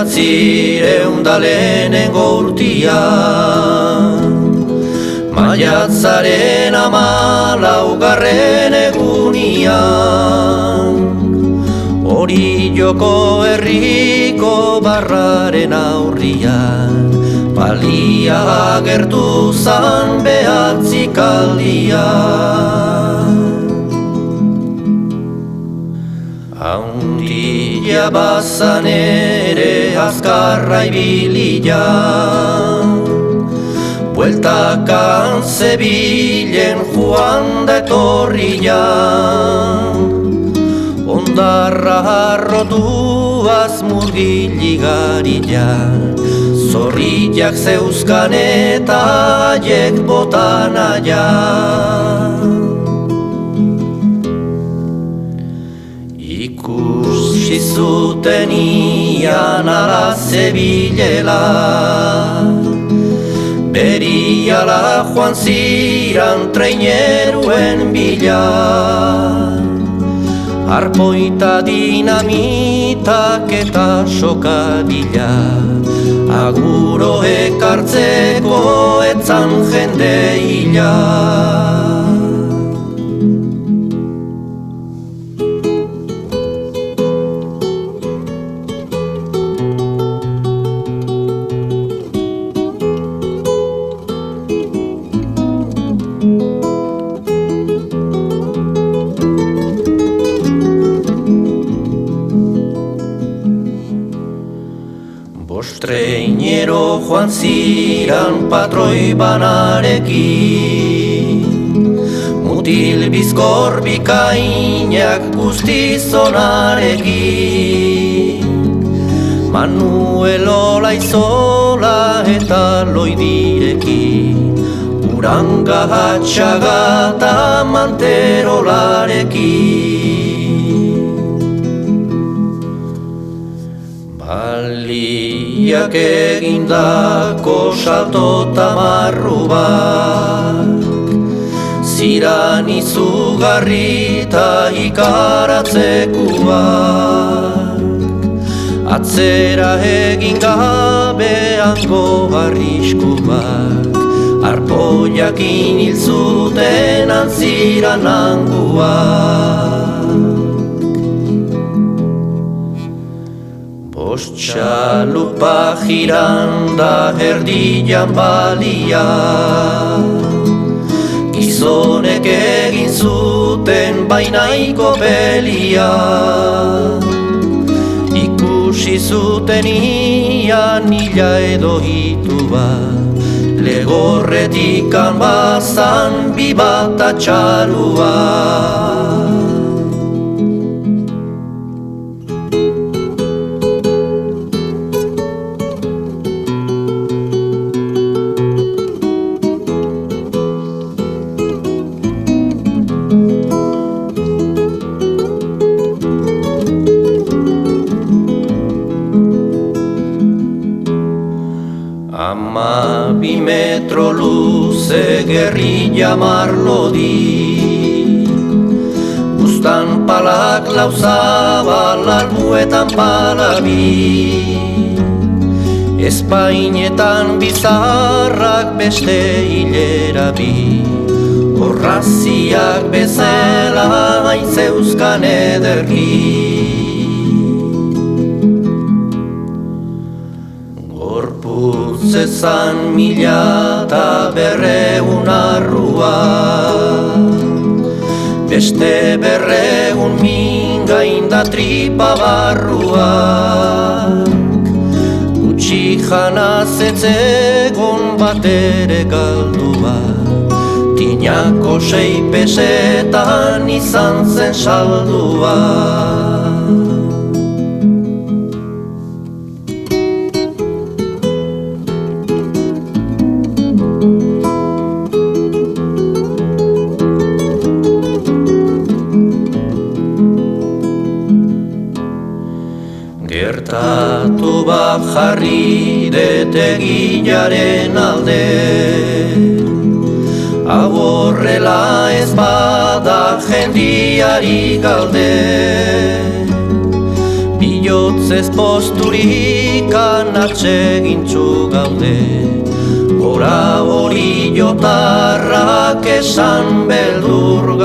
1900 urtian, maiatzaren 14. egunian, Orioko herriko barraren aurrian, balia agertu zan behatzikaldian. Haundia bazan ere azkarra ibilia, bueltakan zebilen joan da etorria, ondarra harrotuaz murgiligarila, zorriak zeuzkan eta haiek botan aia. Ikusi zuten ian ala zebilela, beriala joan ziran traineruen bila, arpoita dinamitak eta sokabila, aguro ekartzeko etzan jende hila. Treinero joan ziran patroi banarekin, mutil bizkor bikainak guztizonarekin, Manuel Olaizola eta Loidirekin, Uranga Hatxaga eta Manterolarekin. Baliak egindako salto tamarruak, ziran izugarri eta ikaratzekuak, atzera egin gabeango arriskuak, arpoiakin hil zuten antziran hanguak. Txalupa jiran da erdian balia, gizonek egin zuten bainaiko belia, ikusi zuten ian hila edo hitua, legorretikan bazan bibata txalua. Bi metro luze gerrilla marlodi, bustan palak lauzabal albuetan palabi, espainetan bizarrak beste hilera bi, horraziak bezala aintzeuzkan ederki. Zezan 1100 arrua, beste 200 mingainda tripa barruak, gutxi janaz etzegon batere galdua, tinako 6 pesetan izan zen saldua. Gertatu bat jarri detegilaren alde, hau horrela ez bada jendiari galde, bihotzez posturik atsegintxu gaude. Gora hori jotarrak esan beldur